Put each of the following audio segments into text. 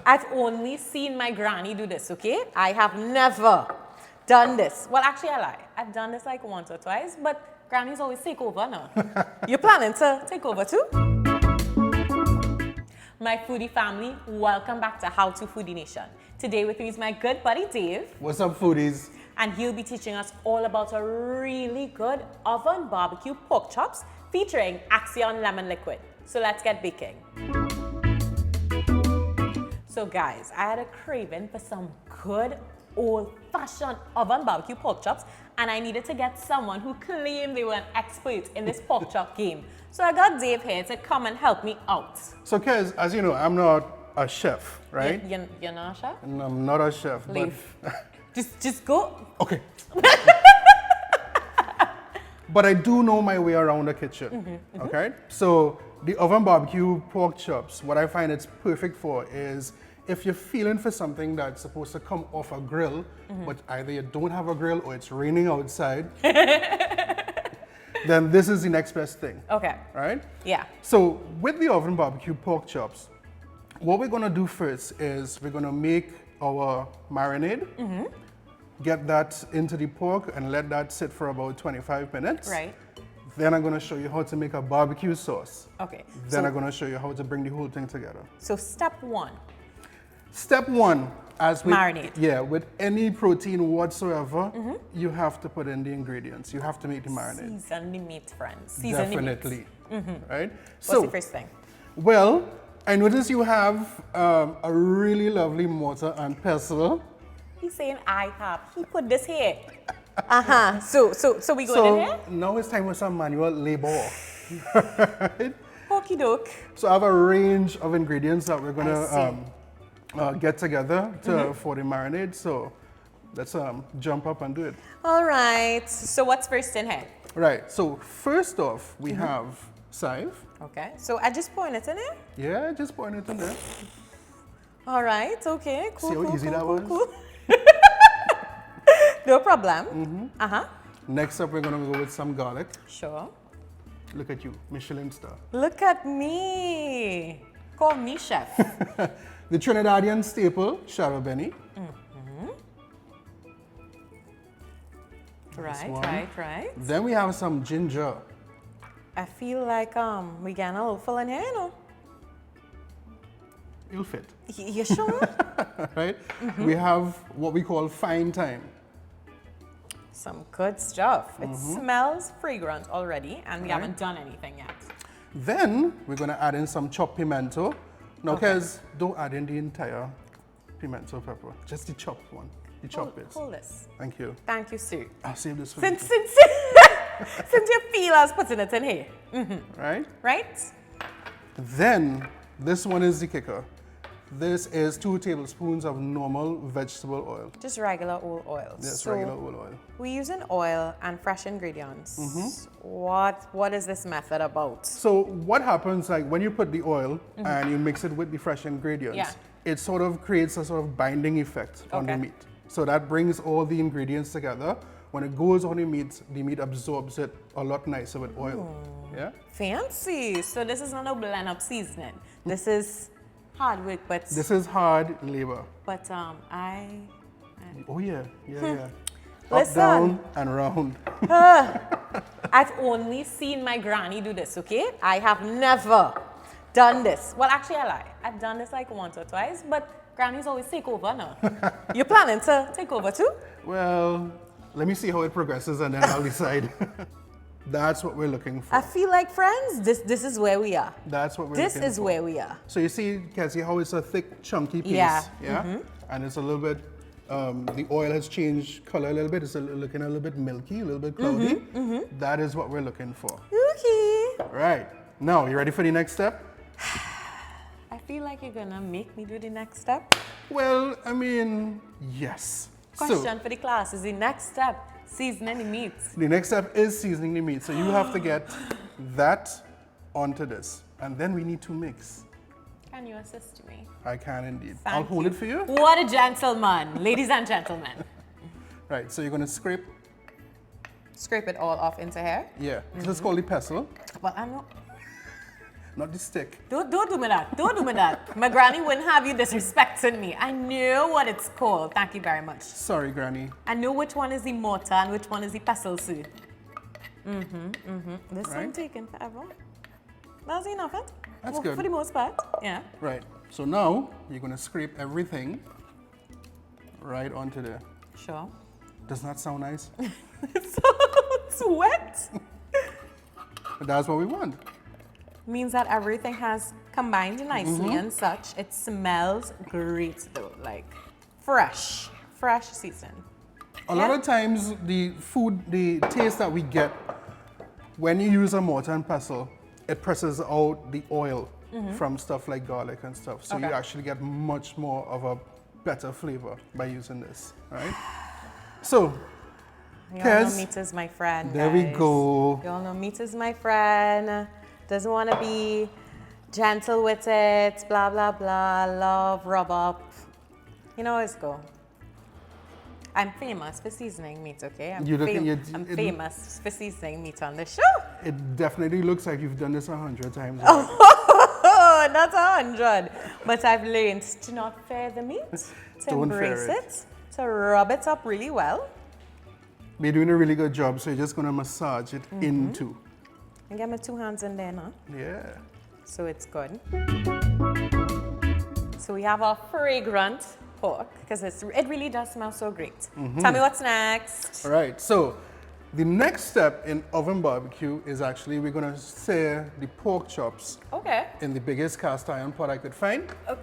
I've only seen my granny do this, okay? I have never done this. Well, actually, I lie. I've done this like once or twice, but grannies always take over now. You're planning to take over too? My foodie family, welcome back to How to Foodie Nation. Today with me is my good buddy Dave. What's up, foodies? And he'll be teaching us all about a really good oven barbecue pork chops featuring Axion lemon liquid. So let's get baking. So guys, I had a craving for some good old-fashioned oven barbecue pork chops, and I needed to get someone who claimed they were an expert in this pork chop game. So I got Dave here to come and help me out. So, Kez, as you know, I'm not a chef, right? You're not a chef? And I'm not a chef. Leave. Just go. Okay. But I do know my way around the kitchen, okay? So the oven barbecue pork chops, what I find it's perfect for is if you're feeling for something that's supposed to come off a grill, but either you don't have a grill or it's raining outside, then this is the next best thing. Okay. Right? Yeah. So with the oven barbecue pork chops, what we're gonna do first is we're gonna make our marinade, get that into the pork and let that sit for about 25 minutes. Right. Then I'm gonna show you how to make a barbecue sauce. Okay. Then I'm gonna show you how to bring the whole thing together. So step one. Step one, as with, Marinate. Yeah, with any protein whatsoever, you have to put in the ingredients. You have to make the marinade. Season the meat, friends. Season Definitely. the meat. Right? What's the first thing? Well, I notice you have a really lovely mortar and pestle. He's saying I have. He put this here. So we go in here? Now it's time for some manual labor. Right? Okie doke. So I have a range of ingredients that we're gonna get together for the marinade. So let's jump up and do it. All right. So what's first in here? Right. So first off, we have chive. Okay. So I just point it in here? Yeah, just point it in there. All right. Okay. Cool. See how cool, easy cool, that cool, was? cool. No problem. Next up, we're gonna go with some garlic. Sure. Look at you, Michelin star. Look at me. Call me chef. The Trinidadian staple, shadow beni. Right. Then we have some ginger. I feel like we getting a little full in here, you know? It'll fit. You sure? Right? We have what we call fine thyme. Some good stuff. It smells fragrant already, and we haven't done anything yet. Then we're gonna add in some chopped pimento. Now, Kez, don't add in the entire pimento pepper, just the chopped one, the chopped bits. Hold this. Thank you. Thank you, Sue. I'll save this for Since you. since you feel us putting it in here, Right? right? Then this one is the kicker. This is 2 tablespoons of normal vegetable oil. Just regular old oil. Yes, So regular oil oil. we're using oil and fresh ingredients. What is this method about? So what happens, like when you put the oil and you mix it with the fresh ingredients, it sort of creates a sort of binding effect on the meat. So that brings all the ingredients together. When it goes on the meat absorbs it a lot nicer with oil. Yeah. Fancy. So this is not a blend up seasoning. This is hard work, but This is hard labor. Oh yeah. Up, Listen. down, and round. I've only seen my granny do this, okay? I have never done this. Well, actually, I lie. I've done this like once or twice, but grannies always take over now. You're planning to take over too? Well, let me see how it progresses and then I'll decide. That's what we're looking for. I feel like, friends, this is where we are. That's what we're This looking is for. where we are. So you can see how it's a thick, chunky piece. Yeah. And it's a little bit, the oil has changed color a little bit. It's looking a little bit milky, a little bit cloudy. That is what we're looking for. Okay. Right. Now, you ready for the next step? I feel like you're gonna make me do the next step. Well, I mean, yes. Question for the class is the next step seasoning the meat. The next step is seasoning the meat. So you have to get that onto this. And then we need to mix. Can you assist me? I can indeed. Thank I'll hold you. it for you. What a gentleman, ladies and gentlemen. Right, so you're gonna scrape. Scrape it all off into here. Yeah, this is called the pestle. Well, I'm not. not the stick. Don't do me that. Don't do me that. My granny wouldn't have you disrespecting me. I know what it's called. Thank you very much. Sorry, Granny. I know which one is the mortar and which one is the pestle, sir. This one taking forever. That's enough, it? That's good. For the most part, yeah. Right. So now you're going to scrape everything right onto there. Sure. Does that sound nice? It's wet. But that's what we want. Means that everything has combined nicely and such. It smells great though, like fresh season. A lot of times the taste that we get when you use a mortar and pestle, it presses out the oil from stuff like garlic and stuff. So you actually get much more of a better flavor by using this, right? So, you all know meat is my friend, there guys. we go. You all know meat is my friend. Doesn't want to be gentle with it, blah, blah, blah, love, rub up. You know, let's go. I'm famous for seasoning meat, okay? I'm famous for seasoning meat on the show. It definitely looks like you've done this 100 times. Oh, not 100. But I've learned to not fear the meat, to embrace it, to rub it up really well. You're doing a really good job, so you're just going to massage it into. I get my 2 hands in there now. Yeah. So it's good. So we have our fragrant pork, because it really does smell so great. Tell me what's next. All right, so the next step in oven barbecue is actually we're going to sear the pork chops in the biggest cast iron pot I could find. Okay.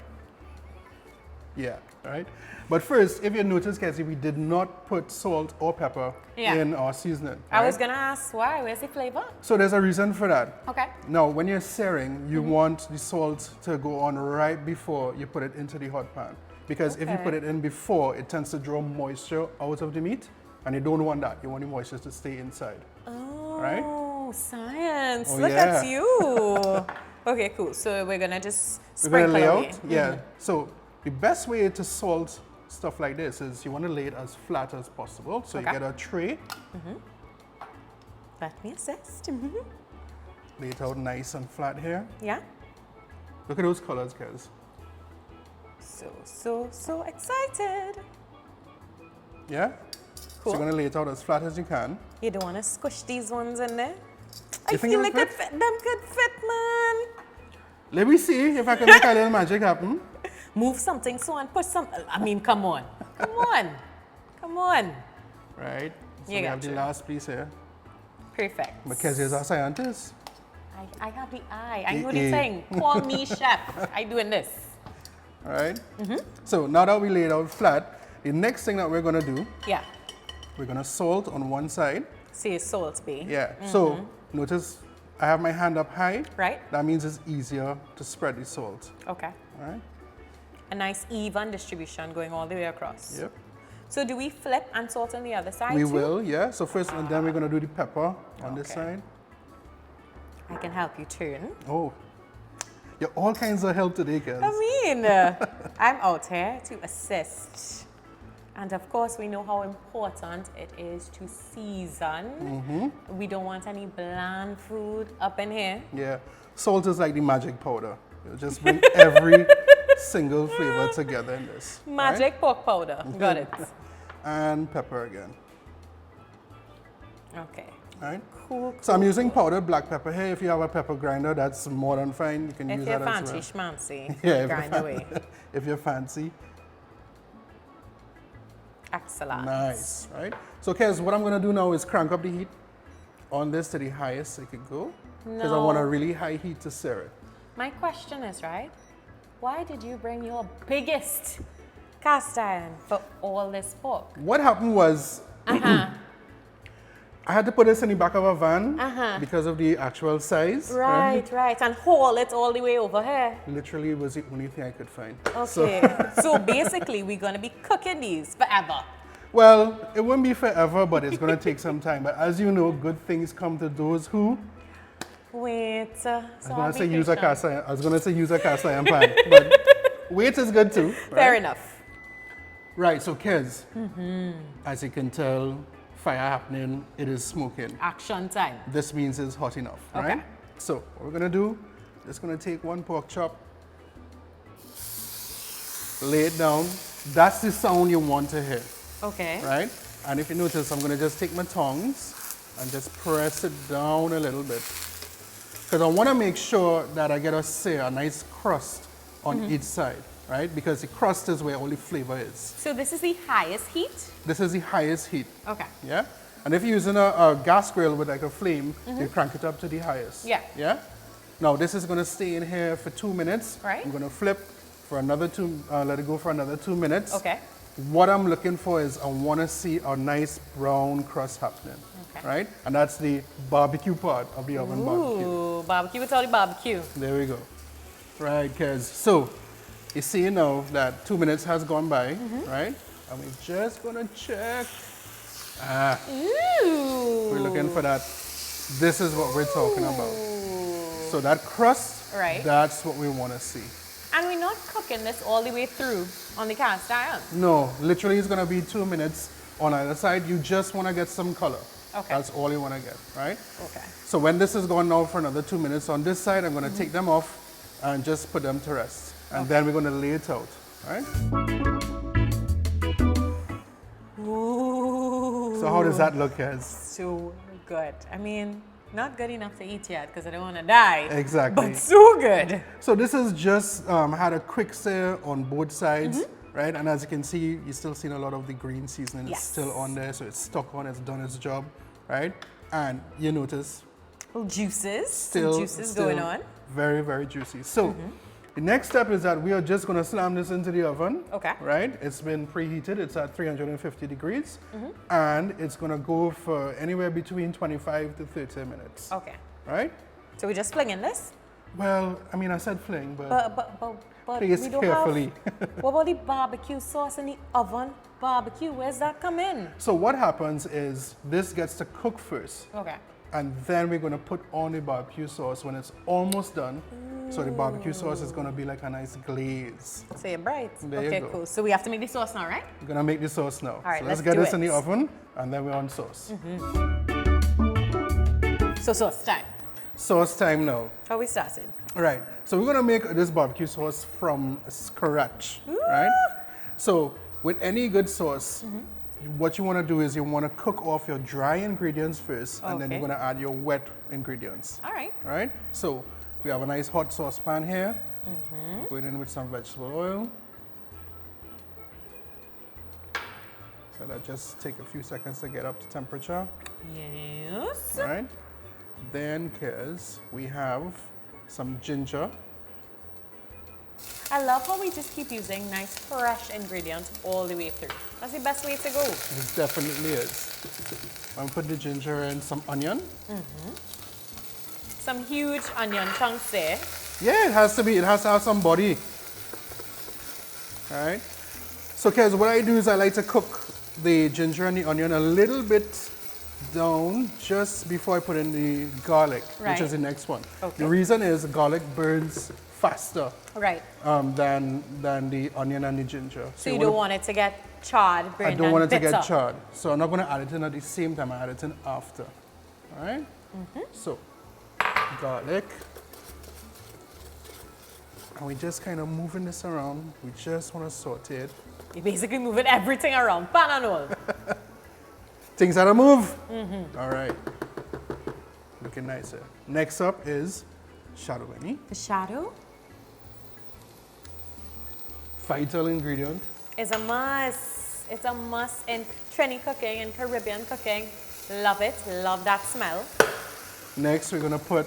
Yeah, right. But first, if you notice, Cassie, we did not put salt or pepper in our seasoning. Right? I was going to ask why. Where's the flavor? So there's a reason for that. Okay. Now, when you're searing, you want the salt to go on right before you put it into the hot pan. Because if you put it in before, it tends to draw moisture out of the meat. And you don't want that. You want the moisture to stay inside. Oh, right? Science. Look at you. Okay, cool. So we're going to just sprinkle lay away. out. Yeah. So the best way to salt stuff like this is you want to lay it as flat as possible. So you get a tray. Let me assist. Lay it out nice and flat here. Yeah. Look at those colors, guys. So excited. Yeah? Cool. So you're going to lay it out as flat as you can. You don't want to squish these ones in there? You I feel like them could fit, man. Let me see if I can make a little magic happen. Move something so and push some. I mean, come on. Come on. Come on. Right. So You we have got the you. last piece here. Perfect. Mackenzie is our scientist. I have the eye. I know the thing. Call me chef. I doing this. All right. So now that we laid out flat, the next thing that we're going to do, Yeah. we're going to salt on one side. See salt be. Yeah. So notice I have my hand up high. Right. That means it's easier to spread the salt. Okay. All right. A nice even distribution going all the way across. Yep. So do we flip and salt on the other side We too? will, yeah. So first, and then we're going to do the pepper on this side. I can help you turn. Oh, you're all kinds of help today, guys. I mean, I'm out here to assist. And of course, we know how important it is to season. We don't want any bland food up in here. Yeah. Salt is like the magic powder. It'll just bring every single flavor together in this. Magic pork powder. Got it. And pepper again. Okay. All right. Cool. So I'm using powdered black pepper here. If you have a pepper grinder, that's more than fine. You can use that as well. If you're fancy schmancy, Yeah, grind away. if you're fancy. Excellent. Nice, right? So, Kez, what I'm going to do now is crank up the heat on this to the highest it could go. Because I want a really high heat to sear it. My question is, right, why did you bring your biggest cast iron for all this pork? What happened was, I had to put this in the back of a van because of the actual size. Right, and haul it all the way over here. Literally, it was the only thing I could find. Okay, so basically we're going to be cooking these forever. Well, it won't be forever, but it's going to take some time. But as you know, good things come to those who... Wait, so I was going to say use a cast iron. I was going to say use a cast iron pan, but wait is good too. Right? Fair enough. Right, so Kez, as you can tell, fire happening, it is smoking. Action time. This means it's hot enough, right? Okay. So what we're gonna do Just gonna take one pork chop, lay it down. That's the sound you want to hear, Okay. right? And if you notice, I'm gonna just take my tongs and just press it down a little bit. Because I wanna make sure that I get a nice crust on each side, right? Because the crust is where all the flavor is. So this is the highest heat? This is the highest heat, Okay. yeah? And if you're using a gas grill with like a flame, you crank it up to the highest. Yeah. Yeah? Now this is gonna stay in here for 2 minutes. Right. I'm gonna flip for another let it go for another 2 minutes. Okay. What I'm looking for is I wanna see a nice brown crust happening, Okay. right? And that's the barbecue part of the oven barbecue. Ooh, barbecue with all the barbecue. There we go. Right, Kez. So, you see now that 2 minutes has gone by, right? And we're just gonna check. Ooh. We're looking for that. This is what we're talking about. So that crust, Right. that's what we want to see. And we're not cooking this all the way through on the cast iron. No, literally it's going to be 2 minutes on either side. You just want to get some color. Okay. That's all you want to get, right? Okay. So when this is gone now for another 2 minutes on this side, I'm going to take them off and just put them to rest. And then we're going to lay it out, right? Ooh. So how does that look, Kez? So good. I mean, not good enough to eat yet because I don't want to die. Exactly. But so good. So this is just had a quick sear on both sides, right? And as you can see, you're still seeing a lot of the green seasoning is Yes. still on there, so it's stuck on, it's done its job, right? And you notice Little juices. still, Some juices going on. very, very juicy. So the next step is that we are just gonna slam this into the oven, Okay. right? It's been preheated, it's at 350 degrees, and it's gonna go for anywhere between 25 to 30 minutes, Okay. right? So we're just flinging this? Well, I mean, I said fling, But please we don't carefully. have... What about the barbecue sauce in the oven barbecue? Where's that come in? So what happens is this gets to cook first, Okay. and then we're gonna put on the barbecue sauce when it's almost done. So the barbecue sauce is gonna be like a nice glaze. So you're bright. There you Okay, go. cool. So we have to make the sauce now, right? We're gonna make the sauce now. All right, so let's get do this in it. the oven, and then we're on sauce. So sauce time. Sauce time now. How we started? All right, so we're gonna make this barbecue sauce from scratch, right? So with any good sauce, what you wanna do is you wanna cook off your dry ingredients first, and then you're Okay. gonna add your wet ingredients. All right. All right, so we have a nice hot saucepan here. Going in with some vegetable oil. So that just take a few seconds to get up to temperature. Yes. All right. Then, Kez, we have some ginger. I love how we just keep using nice fresh ingredients all the way through. That's the best way to go. It definitely is. I'm put the ginger in, some onion. Some huge onion chunks there. Yeah, it has to be. It has to have some body. All right. So, Kez, what I do is I like to cook the ginger and the onion a little bit down just before I put in the garlic, Right. which is the next one. Okay. The reason is garlic burns faster Right. than the onion and the ginger. So you don't want it to get charred, I burned, don't want it to and get bitter. charred. So I'm not going to add it in at the same time. I add it in after. All right? So, garlic. And we just kind of moving this around. We just want to saute it. You're basically moving everything around, pan and all. Things that move. All right. Looking nicer. Next up is shadow beni. The shadow Vital ingredient. is a must. It's a must in Trini cooking and Caribbean cooking. Love it. Love that smell. Next, we're going to put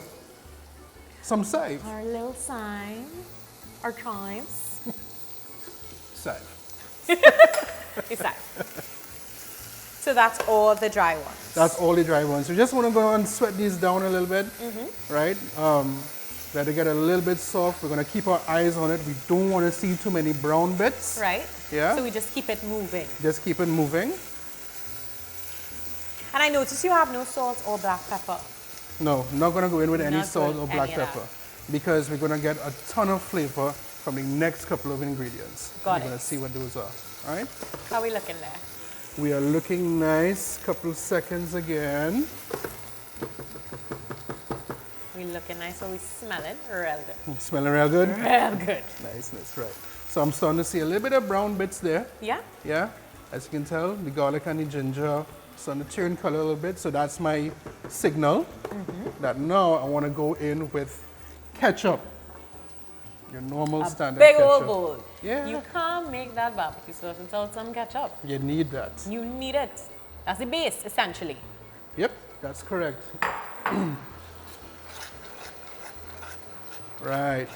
some save. Our little thyme. Our chives. Save. It's that. So that's all the dry ones. That's all the dry ones. We just want to go and sweat these down a little bit, right? Let it get a little bit soft. We're going to keep our eyes on it. We don't want to see too many brown bits. Right? Yeah. So we just keep it moving. Just keep it moving. And I notice you have no salt or black pepper. No, I'm not going to go in with any Not salt good, or black any of pepper because we're going to get a ton of flavor from the next couple of ingredients. Got We're it. going to see what those are, all right? How are we looking there? We are looking nice. Couple seconds again. We looking nice, so we smelling real good. Smelling real good? Real good. Nice, right. So I'm starting to see a little bit of brown bits there. Yeah? Yeah, as you can tell, the garlic and the ginger starting to turn color a little bit. So that's my signal that now I want to go in with ketchup. Your normal standard Big ketchup. old bowl. Yeah. You can't make that barbecue sauce without some ketchup. You need that. You need it. That's the base, essentially. Yep, that's correct. Right.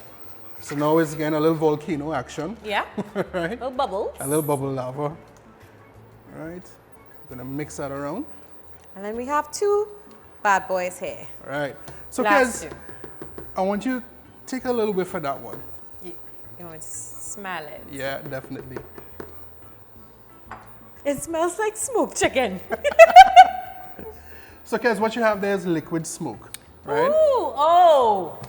So now it's getting a little volcano action. Yeah? Right? Little bubbles. A little bubble lava. Right. Gonna mix that around. And then we have 2 bad boys here. Right. So Last Kez, 2. I want you to take a little bit for that one. You want to smell it? Yeah, definitely. It smells like smoked chicken. So Kez, what you have there is liquid smoke, right? Ooh, oh.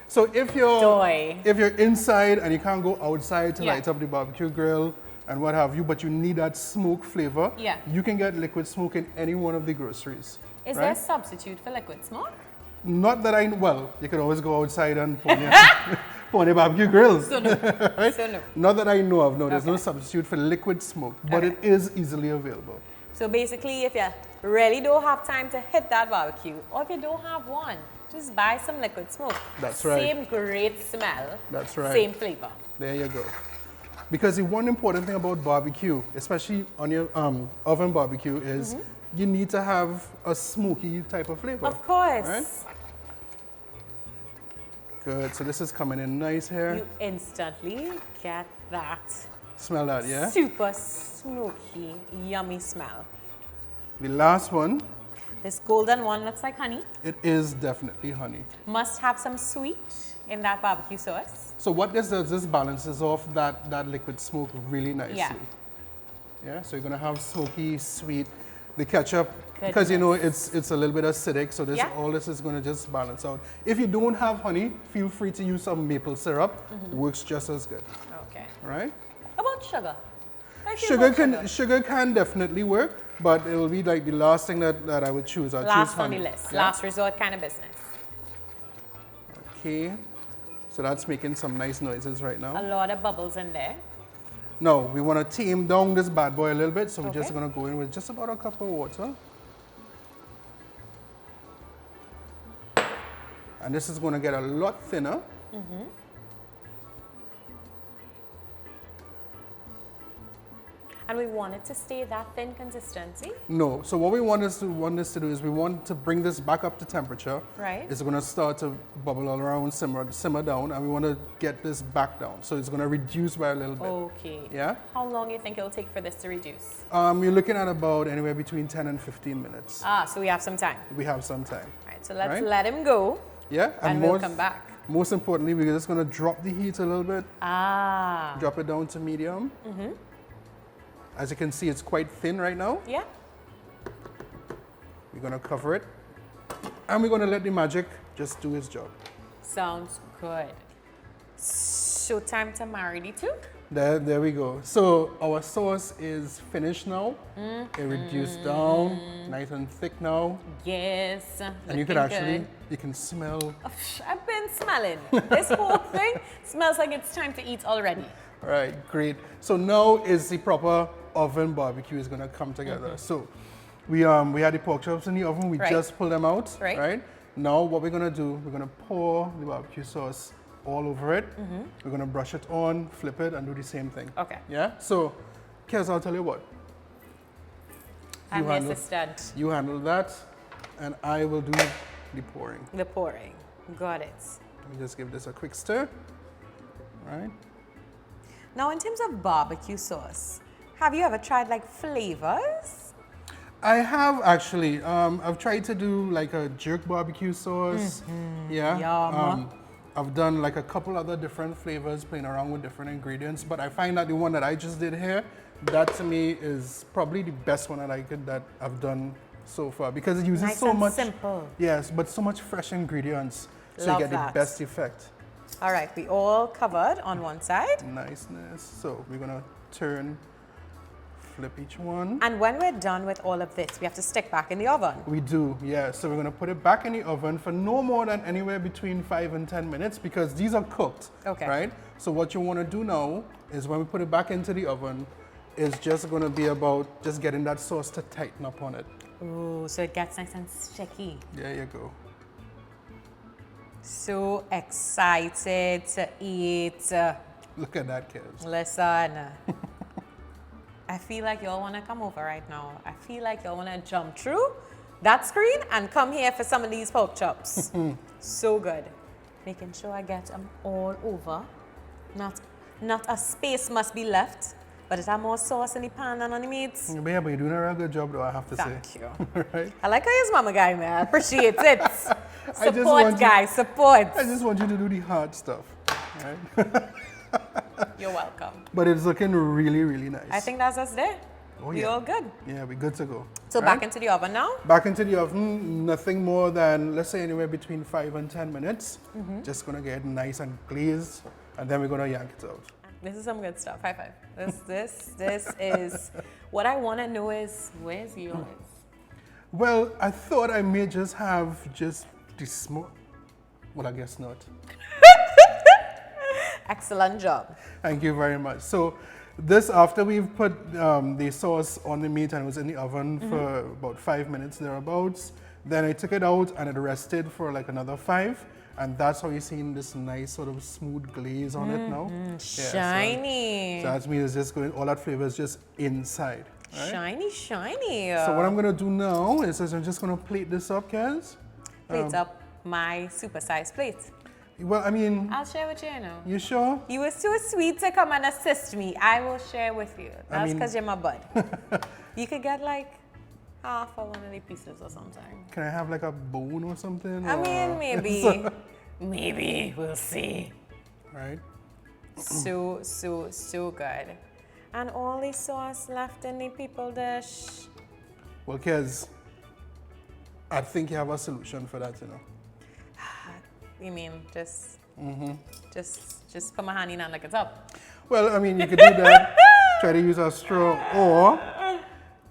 So if you're Joy. inside and you can't go outside to Yeah. light up the barbecue grill and what have you, but you need that smoke flavor, Yeah. you can get liquid smoke in any one of the groceries. Is there a substitute for liquid smoke? Not that I know. Well, you could always go outside and put on your barbecue grills. So no. So no. Not that I know of. No, there's no Okay. substitute for liquid smoke, but Okay. it is easily available. So basically, if you really don't have time to hit that barbecue, or if you don't have one, just buy some liquid smoke. That's right. Same great smell. That's right. Same flavor. There you go. Because the one important thing about barbecue, especially on your oven barbecue, is you need to have a smoky type of flavor. Of course. Right? Good. So this is coming in nice here. You instantly get that Smell that, yeah? super smoky, yummy smell. The last one, This golden one looks like honey. it is definitely honey. Must have some sweet in that barbecue sauce. So what this does, this balances off that liquid smoke really nicely. Yeah. Yeah, so you're gonna have smoky, sweet, the ketchup, because you know it's a little bit acidic, so this Yeah. all this is gonna just balance out. If you don't have honey, feel free to use some maple syrup. Works just as good. Okay. All right? How about sugar? I feel Sugar about sugar can definitely work, but it will be like the last thing that I would choose. I'll choose Last on honey. the list. Yeah? Last resort kind of business. Okay. So that's making some nice noises right now. A lot of bubbles in there. No, we want to tame down this bad boy a little bit, so we're just Okay. going to go in with just about a cup of water. And this is going to get a lot thinner. And we want it to stay that thin consistency. No, so what we want this to do is we want to bring this back up to temperature. Right. It's going to start to bubble all around, simmer down, and we want to get this back down. So it's going to reduce by a little bit. Okay. Yeah? How long do you think it'll take for this to reduce? You're looking at about anywhere between 10 and 15 minutes. Ah, so we have some time. We have some time. All right, so let's Right. let him go Yeah? and we'll come back. Most importantly, we're just going to drop the heat a little bit. Ah. Drop it down to medium. As you can see, it's quite thin right now. Yeah. We're gonna cover it. And we're gonna let the magic just do its job. Sounds good. So time to marinate too. There we go. So our sauce is finished now. It reduced down, nice and thick now. Yes. And you can actually, you can smell. I've been smelling. This whole thing smells like it's time to eat already. All right, great. So now is the proper oven barbecue is gonna come together. So we had the pork chops in the oven. We Right. just pulled them out. Right. Now what we're gonna do, we're gonna pour the barbecue sauce all over it. We're gonna brush it on, flip it, and do the same thing. Okay. Yeah. So, Kez, I'll tell you what. I'm the handle- assistant. You handle that, and I will do the pouring. The pouring. Got it. Let me just give this a quick stir. All right. Now, in terms of barbecue sauce, have you ever tried like flavors? I have actually. I've tried to do like a jerk barbecue sauce. Yeah. Yum. I've done like a couple other different flavors, playing around with different ingredients. But I find that the one that I just did here, that to me is probably the best one that I've done so far because it uses Nice so and much. simple. Yes, but so much fresh ingredients, so Love you get that. the best effect. All right, we all covered on one side. Niceness. So we're gonna turn, flip each one. And when we're done with all of this, we have to stick back in the oven. We do, yeah. So we're gonna put it back in the oven for no more than anywhere between 5 and 10 minutes because these are cooked, Okay. right? So what you wanna do now is when we put it back into the oven, is just gonna be about just getting that sauce to tighten up on it. Ooh, so it gets nice and sticky. There you go. So excited to eat. Look at that, kids. Listen, I feel like y'all want to come over right now. I feel like y'all want to jump through that screen and come here for some of these pork chops. So good. Making sure I get them all over. Not a space must be left, but it have more sauce in the pan than on the meats. Yeah, but you're doing a real good job though, I have to say. Thank you. Right? I like how you're mama guy, man. I appreciate it. I just Support, want guys, support. I just want you to do the hard stuff, right? You're welcome. But it's looking really, really nice. I think that's us there. Oh, We yeah. all good. Yeah, we're good to go. So right? back into the oven now. Back into the oven, nothing more than, let's say anywhere between 5 and 10 minutes. Just gonna get nice and glazed, and then we're gonna yank it out. This is some good stuff. High five. This is what I want to know is where's yours? Well, I thought I may just have just the smoke. Well, I guess not. Excellent job. Thank you very much. So this, after we've put the sauce on the meat and it was in the oven for about 5 minutes thereabouts, then I took it out and it rested for like another 5. And that's how you're seeing this nice sort of smooth glaze on it now. Yeah, Shiny. So that means it's just going, all that flavor is just inside. Right? Shiny, shiny. So what I'm gonna do now is I'm just gonna plate this up, Kaz. Plates up my super-sized plate. Well, I mean, I'll share with you now. you sure? You were so sweet to come and assist me. I will share with you. That's mean- because you're my bud. You could get like half of one of the pieces or something. Can I have like a bone or something? I or- mean, maybe. Maybe. We'll see. Right? So good. And all the sauce left in the people dish. Well, Kaz, I think you have a solution for that, you know. You mean just put my hand in and lick it up? Well, I mean, you could do that. Try to use a straw or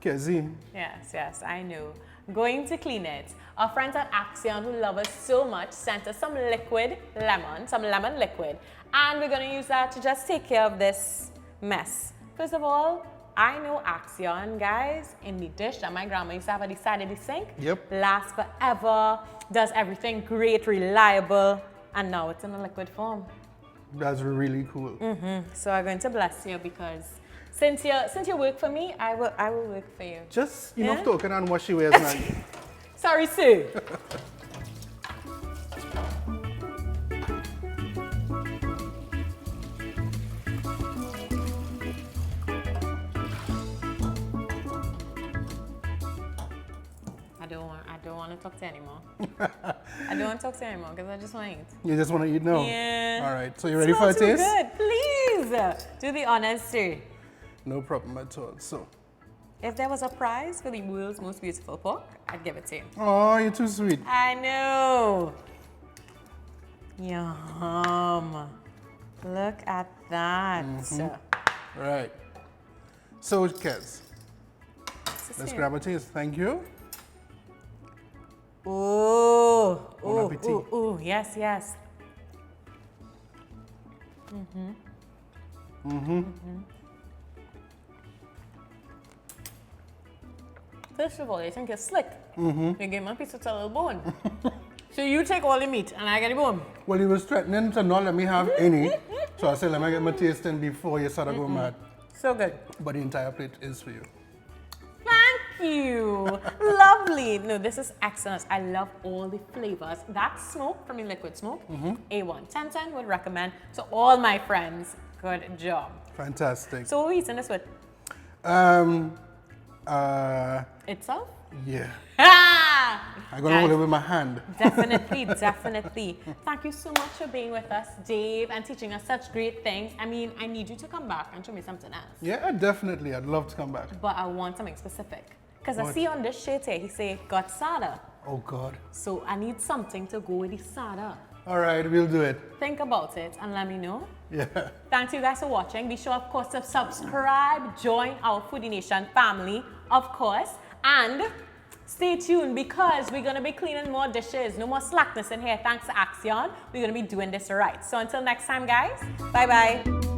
Kazi. Yes, I know. Going to clean it. Our friends at Axion, who love us so much, sent us some liquid lemon, some lemon liquid. And we're going to use that to just take care of this mess. First of all, I know Axion, guys, in the dish that my grandma used to have at the side of the sink. Yep. Lasts forever, does everything great, reliable, and now it's in a liquid form. That's really cool. So I'm going to bless you because since you work for me, I will work for you. Just enough talking and what she wears now. Sorry, Sue. I don't want to talk to you anymore. I don't want to talk to you anymore because I just want to eat. You just want to eat now? Yeah. All right. So you ready for a Smells taste? so good. Please do the honors, Sue. No problem at all. So. If there was a prize for the world's most beautiful pork, I'd give it to you. Oh, you're too sweet. I know. Yum. Look at that. Right. So, Kez, let's grab a taste. Thank you. Ooh. Bon appetit. Ooh. Yes. First of all, you think you're slick. You give me a piece of a little bone. So you take all the meat and I get the bone. Well, he was threatening to not let me have any. So I said, let me get my tasting before you start to go mad. So good. But the entire plate is for you. Thank you. Lovely. No, this is excellent. I love all the flavors. That smoke from the liquid smoke, A1. 10/10 would recommend to all my friends. Good job. Fantastic. So what are we eating this with? Itself? Yeah. Ah! I'm going to hold it with my hand. Definitely. Thank you so much for being with us, Dave, and teaching us such great things. I mean, I need you to come back and show me something else. Yeah, definitely. I'd love to come back. But I want something specific. Because I What? see on this shirt here, he say, got sada. Oh, God. So I need something to go with the sada. All right, we'll do it. Think about it and let me know. Yeah. Thanks you guys for watching. Be sure, of course, to subscribe, join our Foodie Nation family, of course, and stay tuned because we're going to be cleaning more dishes. No more slackness in here. Thanks to Axion. We're going to be doing this right. So until next time, guys, bye-bye.